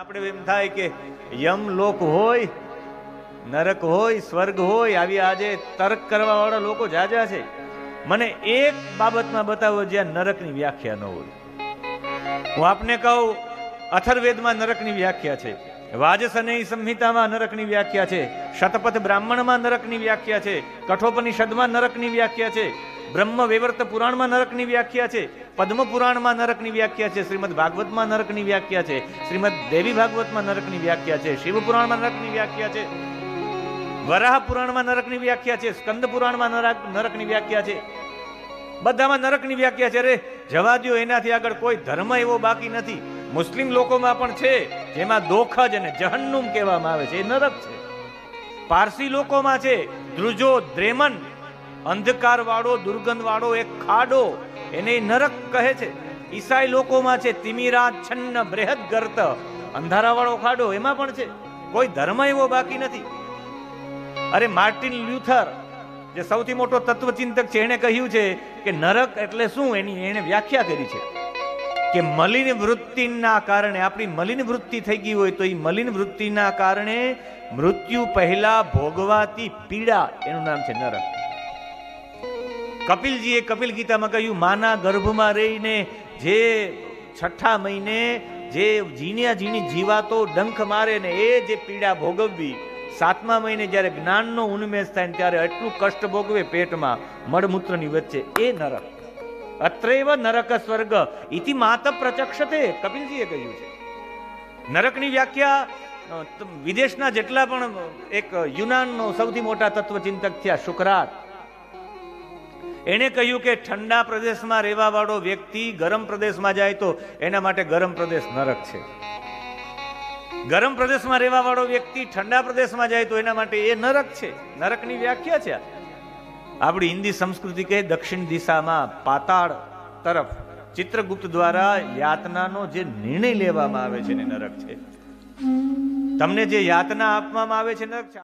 આપણે એમ થાય કે યમ લોક હોય, નરક હોય, સ્વર્ગ હોય, આવી આજે તર્ક કરવા વાળા લોકો જાજા છે. મને એક બાબતમાં બતાવો જ્યાં નરકની વ્યાખ્યા ન હોય. હું આપને કહું, અથર્વવેદમાં નરકની વ્યાખ્યા છે, વાજસનેય સંહિતામાં નરકની વ્યાખ્યા છે, શતપથ બ્રાહ્મણમાં નરકની વ્યાખ્યા છે, કઠોપનિષદમાં નરકની વ્યાખ્યા છે, બ્રહ્મ વૈવર્ત પુરાણમાં નરકની વ્યાખ્યા છે, પદ્મ પુરાણમાં નરકની વ્યાખ્યા છે, શ્રીમદ ભાગવતમાં નરકની વ્યાખ્યા છે, શ્રીમદ દેવી ભાગવતમાં નરકની વ્યાખ્યા છે, શિવ પુરાણમાં નરકની વ્યાખ્યા છે, વરાહ પુરાણમાં નરકની વ્યાખ્યા છે, સ્કંદ પુરાણમાં નરકની વ્યાખ્યા છે. બધામાં નરકની વ્યાખ્યા છે. અરે જવા દો, એનાથી આગળ કોઈ ધર્મ એવો બાકી નથી. મુસ્લિમ લોકોમાં પણ છે, જેમાં દોખજ અને જહન્નુમ કહેવામાં આવે છે, એ નરક છે. પારસી લોકોમાં છે દ્રુજો દ્રેમન, અંધકાર વાળો દુર્ગંધ વાળો એક ખાડો, એને નરક કહે છે. ઈસાઈ લોકોમાં છે તિમિરા છન્ન બૃહદ ગર્ત, અંધારા વાળો ખાડો, એમાં પણ છે. કોઈ ધર્મ એવો બાકી નથી. અરે માર્ટિન લ્યુથર, જે સૌથી મોટો તત્વચિંતક છે, એને કહ્યું છે કે નરક એટલે શું, એની એને વ્યાખ્યા કરી છે કે મલિન વૃત્તિના કારણે, આપણી મલિન વૃત્તિ થઈ ગઈ હોય તો એ મલિન વૃત્તિના કારણે મૃત્યુ પહેલા ભોગવાતી પીડા, એનું નામ છે નરક. કપિલજીએ કપિલ ગીતામાં કહ્યું, માના ગર્ભમાં રહીને જે છઠ્ઠા મહિને જે ઝીણી જીવાતો ડંખ મારે ને એ જે પીડા ભોગવવી, સાતમા મહિને જ્યારે જ્ઞાનનો ઉન્મેષ થાય ને ત્યારે એટલું કષ્ટ ભોગવે પેટમાં મળમૂત્રની વચ્ચે, એ નરક. અત્રેવ નરક સ્વર્ગ ઇતિ માત પ્રચક્ષતે, કપિલજીએ કહ્યું છે. નરકની વ્યાખ્યા વિદેશના જેટલા પણ, એક યુનાનનો સૌથી મોટા તત્વચિંતક થયા શુકરાત, એને કહ્યું કે ઠંડા પ્રદેશમાં રહેવા વાળો વ્યક્તિ ગરમ પ્રદેશમાં જાય તો એના માટે ગરમ પ્રદેશ નરક છે. ગરમ પ્રદેશમાં રહેવા વાળો વ્યક્તિ ઠંડા પ્રદેશમાં જાય તો એના માટે એ નરક છે. નરકની વ્યાખ્યા છે. આપણી હિન્દી સંસ્કૃતિ કહે દક્ષિણ દિશામાં પાતાળ તરફ ચિત્રગુપ્ત દ્વારા યાતનાનો જે નિર્ણય લેવામાં આવે છે ને નરક છે. તમને જે યાતના આપવામાં આવે છે નરક છે.